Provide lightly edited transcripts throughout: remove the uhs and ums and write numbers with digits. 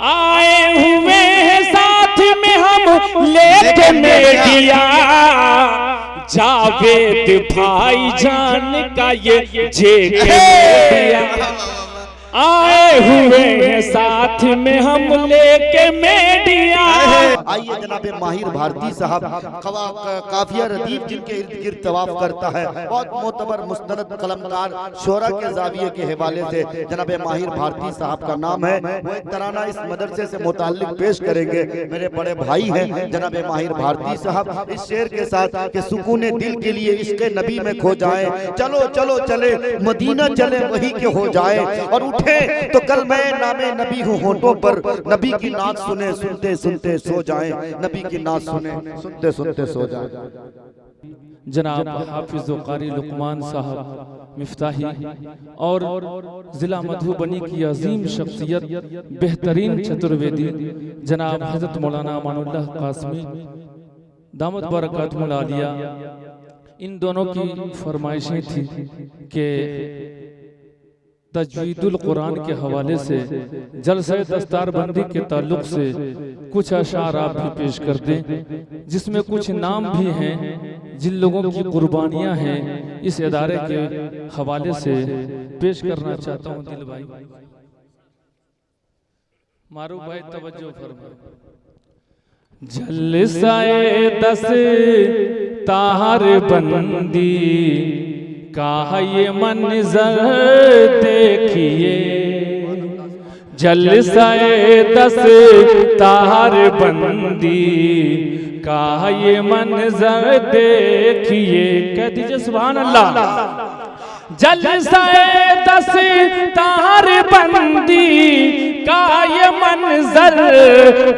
आए हुए हैं साथ में हम लेके मीडिया, जावेद भाईजान का ये जेके मीडिया। आए हुए हैं साथ में हम लेके मीडिया। आइए जनाबे माहिर भारती साहब काफिया रदीफ जिनके इर्द गिर्द तवाफ करता है, बहुत मोतबर मुस्तनद कलमकार शोरा के जाविये के हवाले से जनाबे माहिर भारती साहब का नाम है। वो एक तराना इस मदरसे से मुताल्लिक पेश करेंगे। मेरे बड़े भाई हैं जनाबे माहिर भारती साहब, इस शेर के साथ कि सुकून दिल के लिए इश्क़ नबी में खो जाए, चलो चलो चले मदीना चले वही के हो जाए, और उठे तो कल मैं नामे नबी हूँ होठों पर, नबी की नात सुने सुनते सुनते सो जाएं, नबी की नात सुने सुनते सुनते सो जाएं। जनाब हाफिज कारी लुकमान साहब मिफ्ताही और जिला मधुबनी की अजीम शख्सियत बेहतरीन चतुर्वेदी जनाब हजरत मौलाना अमानुल्लाह कासमी दामत बरकातुहुल आलिया, इन दोनों की फरमाइशें थी कि तजवीदुल कुरान के हवाले से जलसे दस्तारबंदी के ताल्लुक से कुछ अशार आप भी पेश कर दें, जिसमें कुछ नाम भी हैं जिन लोगों की कुर्बानियां हैं इस इदारे के हवाले से पेश करना चाहता हूं। दिल भाई मारूफ भाई तवज्जो फरमाओ। जलसाए दस्तार बंदी का ये मंजर देखिए, जलसाए दस्तार बंदी का ये मंजर देखिए। कह दीजिए सुभान अल्लाह। जलसाए दस्तार बंदी का ये मंजर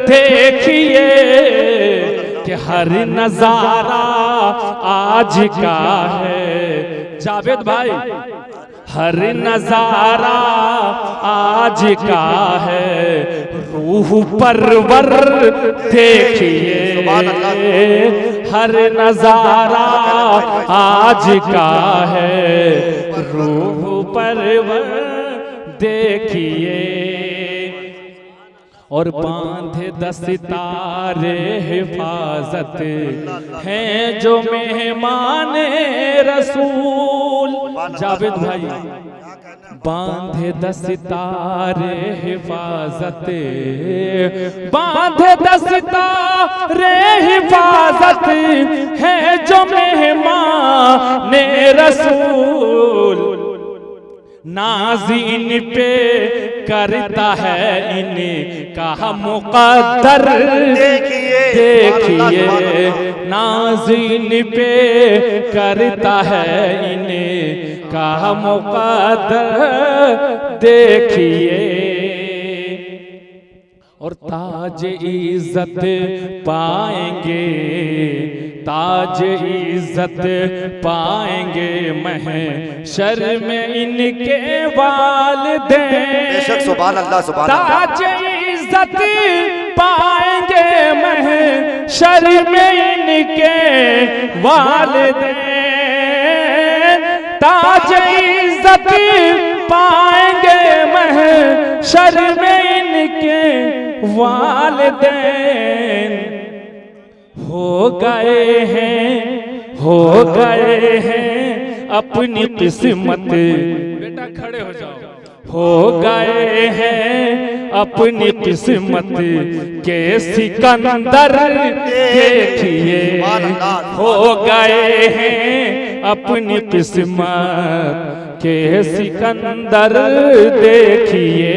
देखिए कि हर नजारा आज का है। जावेद भाई, हर नजारा आज का है, रूह परवर देखिए, हर नजारा आज का है, रूह परवर देखिए। और बांधे दस्तारे हिफाजत हैं जो मेहमान रसूल। जावेद भाई, बांधे दस्तारे हिफाजत, बांधे दस्तारे हिफाजत है जो मेहमान रसूल। नाज़ीन पे करता है इनका मुक़द्दर देखिए, नाज़ीन पे करता है इनका मुक़द्दर देखिए। और ताज इज़्ज़त पाएंगे, ताज इज़्ज़त पाएंगे महशर में इनके वालिदैन। बेशक सुभान अल्लाह सुभान अल्लाह। ताज इज़्ज़त पाएंगे महशर में इनके वालिदैन, ताज इज़्ज़त पाएंगे महशर में इनके वालिदैन। हो गए हैं अपनी किस्मत, बेटा खड़े हो जाओ, हो गए हैं अपनी किस्मत के सिकंदर देखिए, हो गए हैं अपनी किस्मत के सिकंदर देखिए।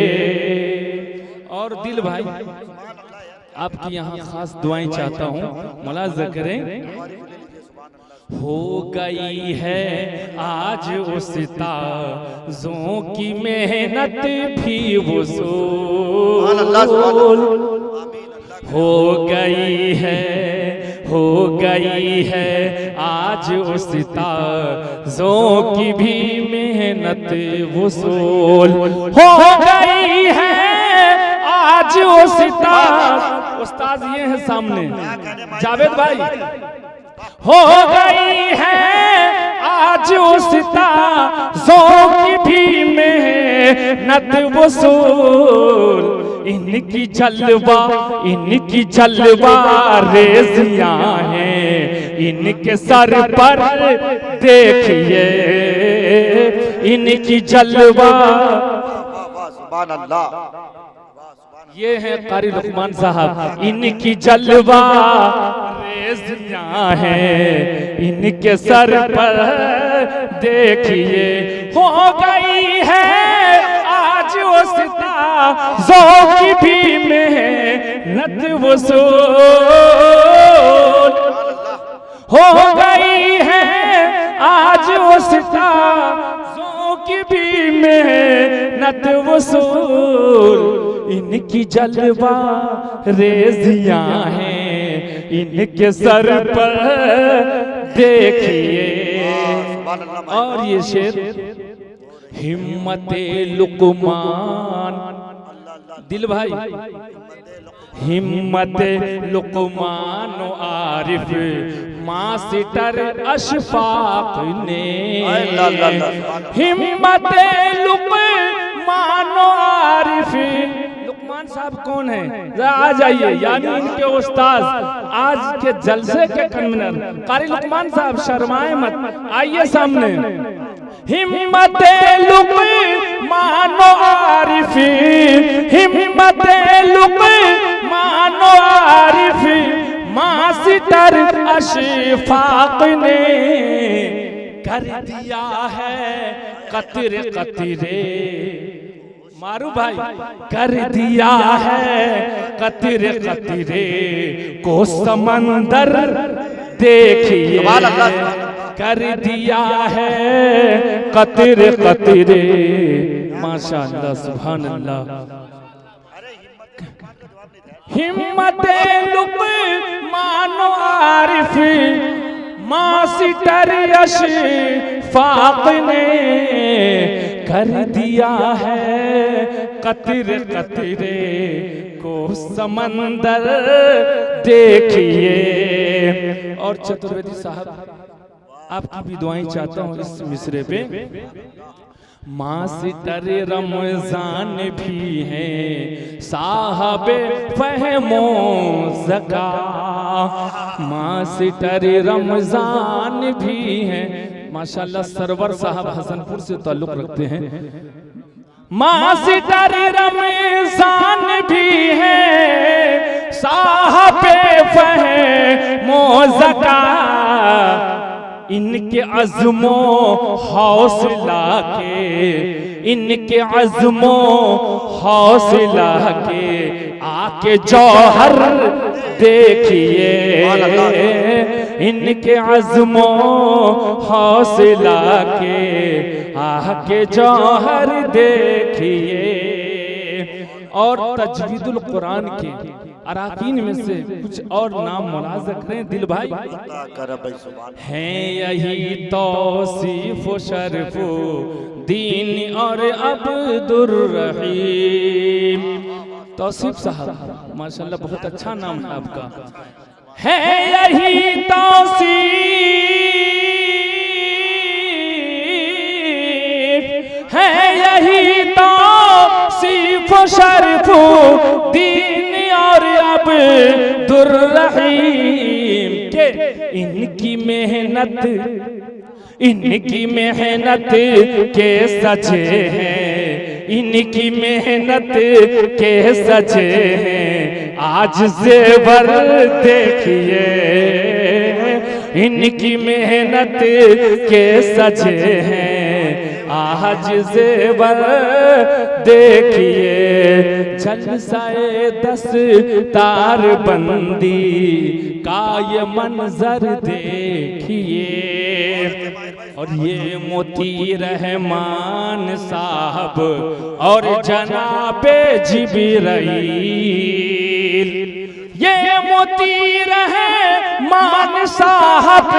और दिल भाई, आपकी यहाँ खास दुआएं चाहता हूँ, मुलाज़ा करें। हो गई है आज उस ताज़ों की मेहनत भी वसूल, हो गई है आज उस ताज़ों की भी मेहनत वसूल, हो गई है आज उस्ताद ये है सामने जावेद भाई, हो गई है आज उस्तादों की भी मेहनत वसूल, इनकी जलवा रेजियां हैं, इनके सर पर देखिए इनकी जलवा। सुभान अल्लाह। ये है कारी लुकमान साहब, इनकी जलवा रेजियां हैं, इनके सर पर देखिए हो गई है आज उस्ता ज़ौक़ भी मेहनत वसूल, हो गई है आज उस्ता ज़ौक़ भी मेहनत वसूल, इनकी जलवा रेजियां हैं, इनके सर पर देखिए। और ये शेर हिम्मते लुकमान, दिल भाई हिम्मते लुकमान आरिफ मास्टर अशफाक ने, हिम्मते लुकमान आरिफ। लुकमान साहब कौन है, आ जाइए, यानी इनके उस्ताद आज के जलसे के कन्वीनर कारी लुकमान साहब, शर्माए मत, आइए सामने। हिम्मते लुकमान आरिफ, हिम्मते लुकमान आरिफ मास्टर अशफाक ने कर दिया है कतरे कतरे, मारू भाई, कर दिया है कतरे कतरे को समंदर देखिए, कर दिया है कतरे कतरे। माशाअल्लाह सुभान अल्लाह। हिम्मते लुकमान आरिफ मास्टर अशफाक ने कर दिया है कतरे कतरे को समंदर देखिए। और चतुर्वेदी साहब आपकी भी दुआएं चाहता हूँ इस मिसरे पे। मास्टर रमजान भी हैं साहबे फहमो ज़का, मास्टर रमजान भी हैं। माशाल्लाह सरवर साहब हसनपुर से ताल्लुक रखते हैं। मास्टर रमजान भी हैं साहबे फहमो ज़का, इनके अज़्मो हौसला के, इनके अज़्मो हौसला के आके जौहर देखिए, इनके अज़्मो हौसला के आके जौहर देखिए। और तजवीदुल कुरान के अराकीन में से कुछ और नाम मुलाज़ा करें दिल भाई। हैं यही तौसीफ शरफ दीन और अब्दुर रहीम। तौसीफ साहब माशाल्लाह बहुत अच्छा नाम है आपका। है यही तौसीफ, है यही तौसीफ शरफ दीन और अब्दुर रहीम के, इनकी मेहनत, इनकी मेहनत के सजे हैं, इनकी मेहनत के सजे हैं आज ज़ेवर देखिए, इनकी मेहनत के सजे हैं आज ज़ेवर देखिए। जलसाए दस्तार बंदी का ये मंजर देखिए। और ये मोती रहमान साहब और जनाबे जिब्राइल, ये मोती रहमान साहब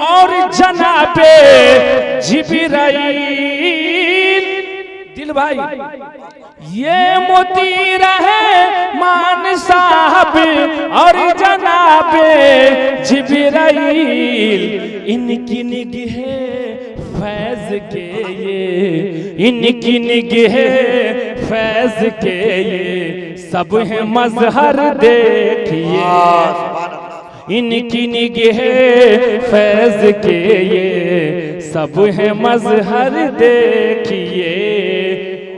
और जनाबे जिब्राइल। दिल भाई ये मोती रहमान साहब और जनाबे जिब्राइल, इनकी निगाह फैज के ये, इनकी निगाह फैज के ये सब है मजहर देखिए, इनकी निगाह फैज के ये सब है मजहर देखिए।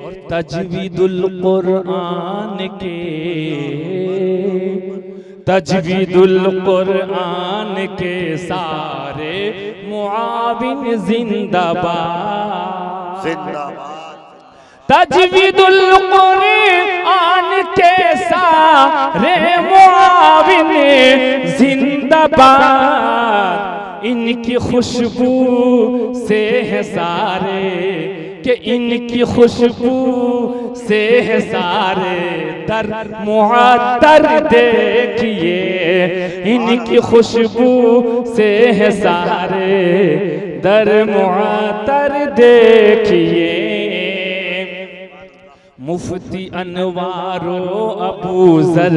और तजवीदुल कुरान के, तजवीदुल कुरान के सारे मुआविन जिंदाबाद, तजवीदुल कुरान के सारे मुआविन जिंदाबाद। इनकी खुशबू से है सारे, कि इनकी खुशबू से है सारे दर मुअत्तर देखिए, इनकी खुशबू से है सारे दर मुअत्तर देखिए। मुफ्ती अनवारो अबू जर,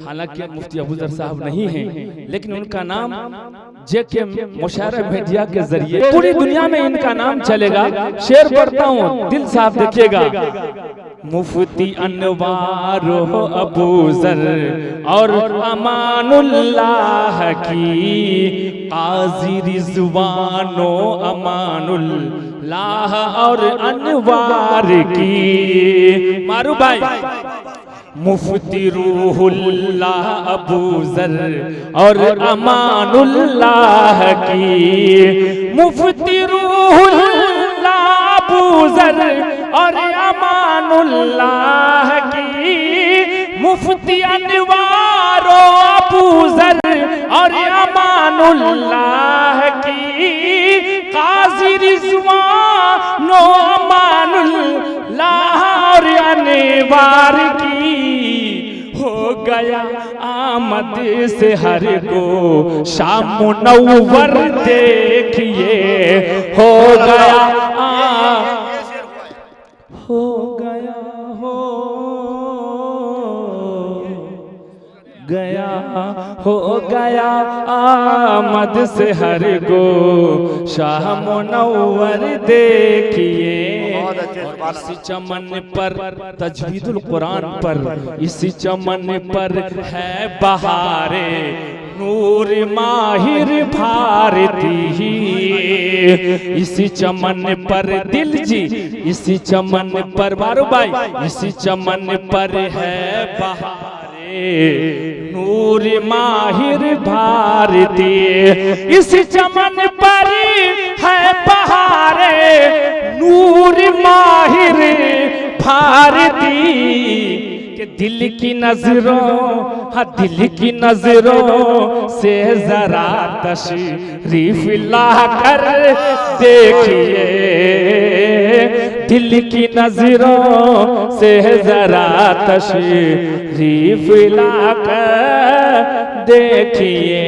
हालांकि मुफ्ती अबू जर साहब नहीं हैं, लेकिन उनका नाम जेके मुशायरा मीडिया के जरिए पूरी दुनिया में इनका नाम चलेगा। शेर पढ़ता हूँ, दिल साफ देखिएगा। मुफ्ती अनवारो अबू जर और अमानुल्लाह की, काजी रिजवानो अमानुल्लाह और अनवार की। मारू भाई। मुफ्ती रूहुल्लाह अबू जर और अमानुल्लाह की, मुफ्ती रूहुल्लाह अबू जर और अमानुल्लाह की, मुफ्ती अनवारो अबू जर और अमानुल्लाह की, काजी रिजवानो अमानुल्लाह और अनवार की। हो गया आमद से हर को शाम मुनव्वर देखिए, हो गया हो गया हो गया आमद से हर को शाह मुनव्वर देखिए। इसी चमन पर तजवीदुल कुरान पर, इसी चमन पर है बहारे नूर माहिर भारती। इसी चमन पर दिल जी, इसी चमन पर बारू भाई, इसी चमन पर है बहारे नूर माहिर भारती। इसी चमन पर है बहारे नूर माहिर भारती। के दिल की नजरों, हाँ दिल की नजरों से जरा तशरीफ ला कर देखिए, दिल की नजरों से जरा तशरीफ ला कर देखिए।